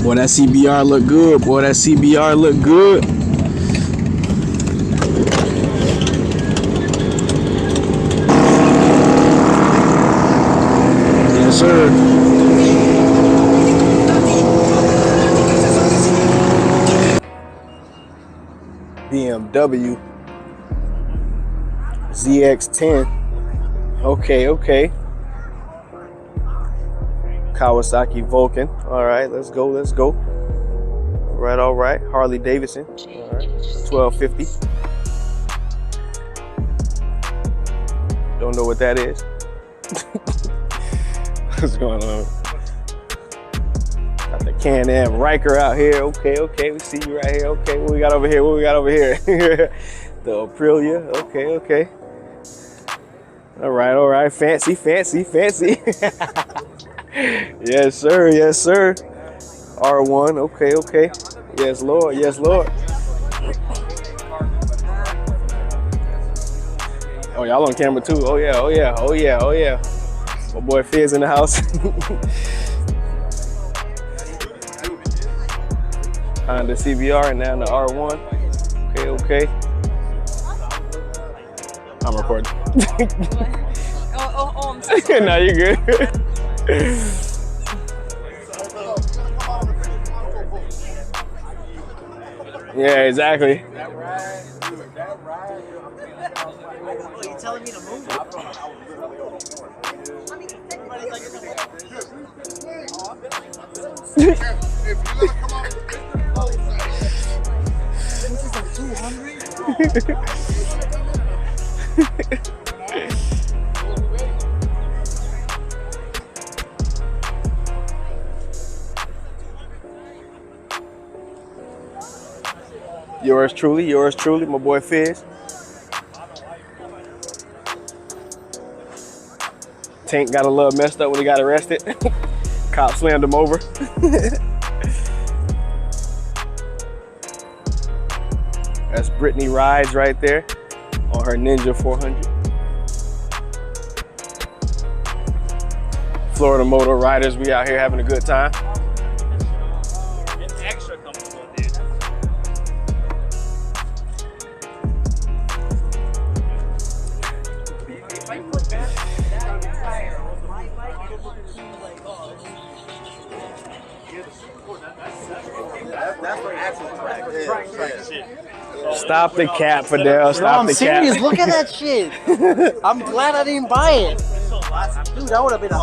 Boy, that CBR look good. Boy, that CBR look good. Yes, sir. BMW ZX10. Okay, okay. Kawasaki Vulcan. All right, let's go, let's go. All right. Harley Davidson. All right, 1250. Don't know what that is. What's going on? Got the Can-Am Riker out here. Okay, okay, we see you right here. Okay, what we got over here? What we got over here? The Aprilia. Okay, okay. All right. Fancy, fancy, fancy. Yes, sir. Yes, sir. R1. Okay, okay. Yes, Lord. Yes, Lord. Oh, y'all on camera too. Oh yeah. Oh yeah. Oh yeah. Oh yeah. My boy Fizz in the house. Honda CBR and now the R1. Okay, okay. I'm recording. I'm sorry. No, you're good. Yeah, exactly. Are you telling me to move? This is like 200. Yours truly, my boy Fizz. Tank got a little messed up when he got arrested. Cop slammed him over. That's Brittany Rides right there on her Ninja 400. Florida Moto Riders, we out here having a good time. It's extra comfortable, dude. If I put that tire on my bike, it would be like, that's for actual track shit. Stop the cap, Fidel. Stop the cap. I'm serious. Look at that shit. I'm glad I didn't buy it. Dude, that would have been a...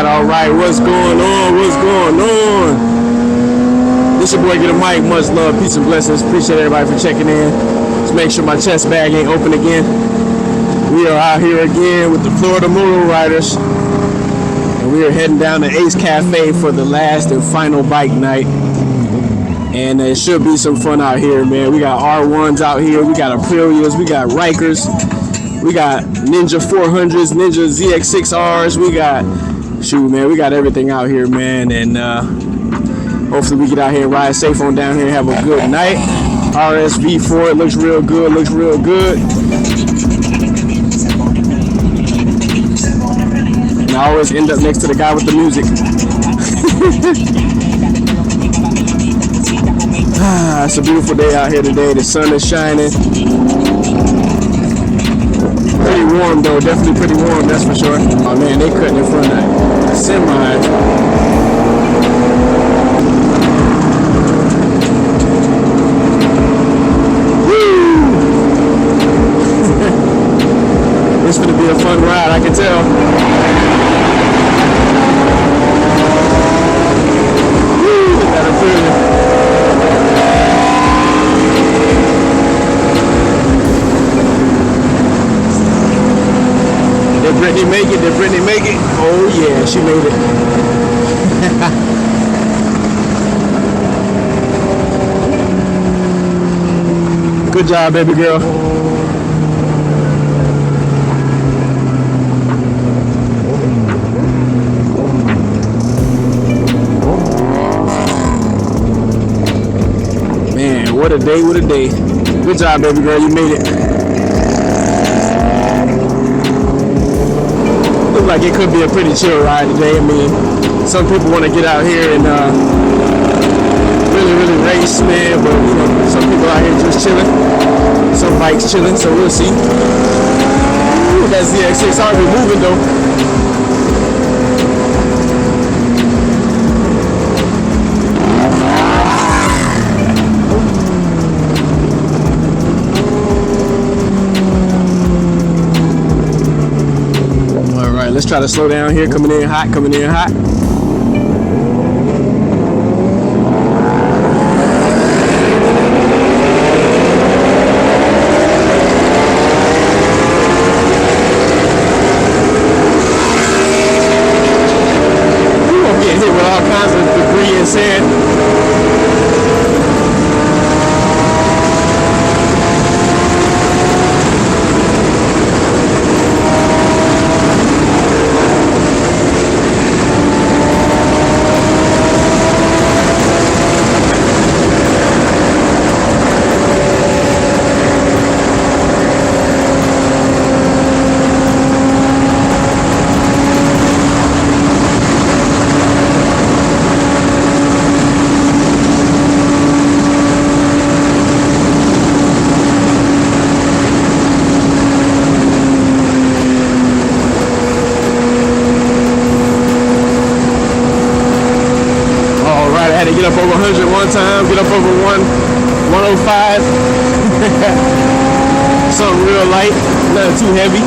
All right. What's going on? What's going on? This your boy Get a Mic. Much love, peace and blessings. Appreciate everybody for checking in. Let's make sure my chest bag ain't open again. We are out here again with the Florida Moto Riders, and we are heading down to Ace Cafe for the last and final bike night. And it should be some fun out here, man. We got R1s out here. We got Aprilias. We got Rikers. We got Ninja 400s, Ninja Zx6rs. We got, shoot, man, we got everything out here, man. And hopefully we get out here and ride safe on down here and have a good night. RSV4, it looks real good, looks real good. And I always end up next to the guy with the music. It's a beautiful day out here today. The sun is shining. Pretty warm though, definitely pretty warm, that's for sure. Oh man, they cutting in front of that semi. It's gonna be a fun ride, I can tell. Woo, got a feeling. Did Brittany make it? Did Brittany make it? Oh yeah, she made it. Good job, baby girl. what a day, what a day. Good job, baby girl, you made it. Looks like it could be a pretty chill ride today. I mean, some people want to get out here and really race, man, but you know, some people out here just chilling. Some bikes chilling, so we'll see. Ooh, that Zx6r be moving though. Let's try to slow down here. Coming in hot, coming in hot. Ooh, I'm getting hit with all kinds of debris and sand. Get up over 100 one time, get up over 105. Something real light, nothing too heavy.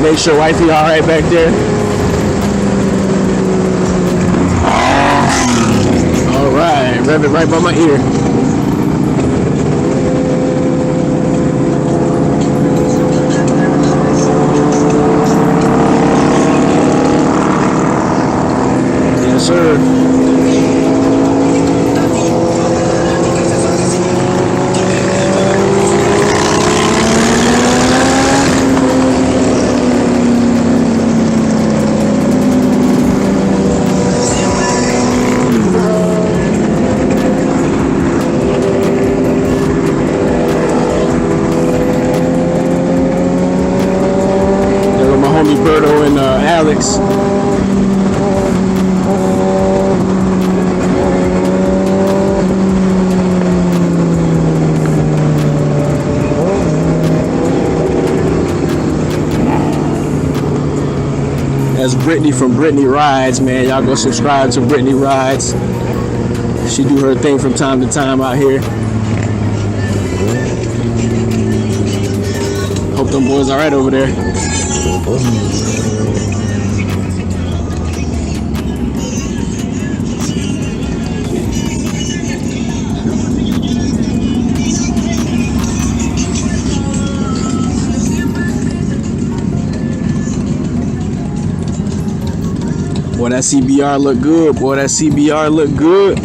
Make sure wifey all right back there. All right, rev it right by my ear. Sir. There go my homie Berto and Alex. That's Brittany from Brittany Rides, man. Y'all go subscribe to Brittany Rides. She do her thing from time to time out here. Hope them boys all right over there. Boy, that CBR look good. Boy, that CBR look good.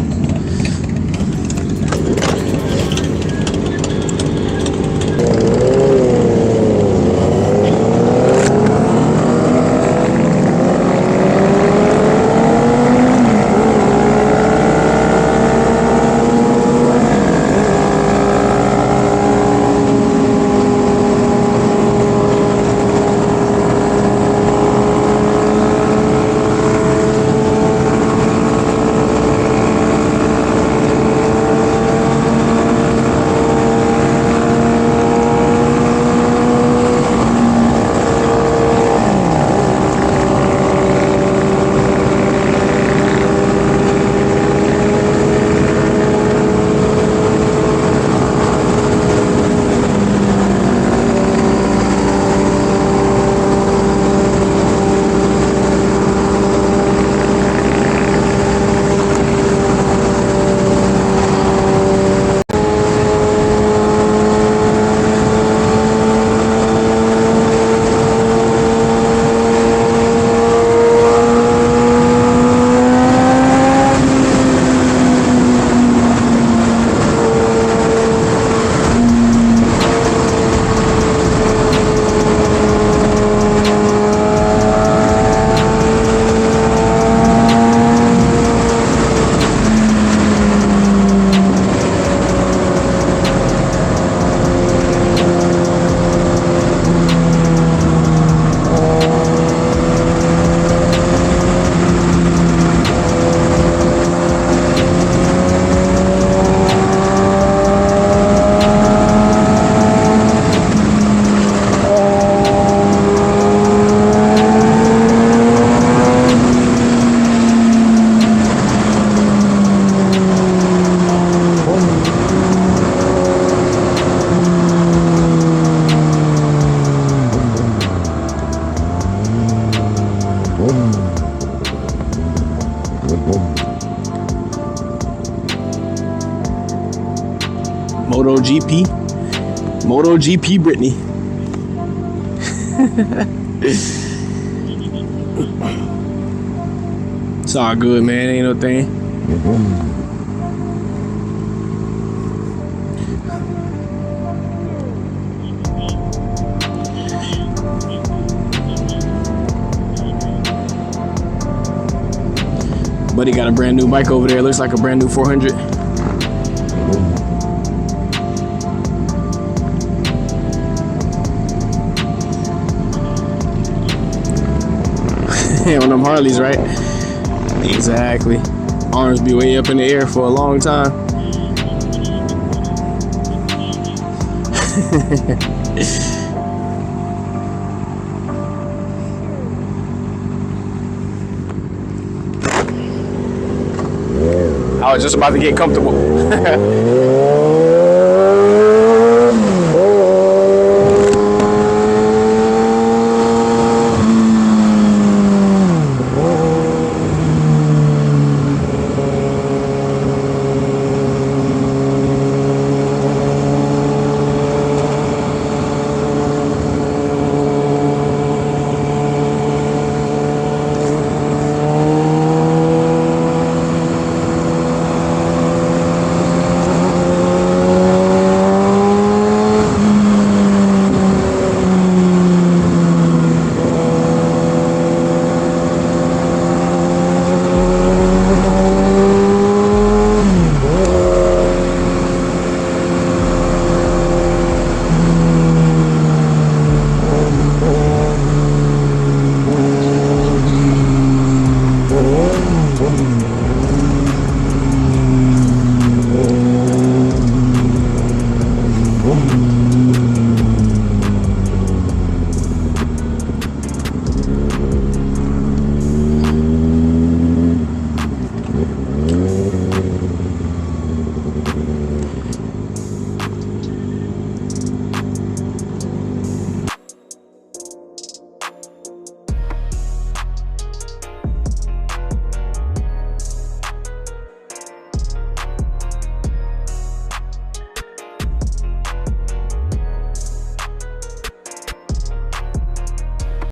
MotoGP. MotoGP Brittany. It's all good, man. Ain't no thing. Buddy got a brand new bike over there. Looks like a brand new 400. On them Harleys, right? Exactly. Arms be way up in the air for a long time. I was just about to get comfortable.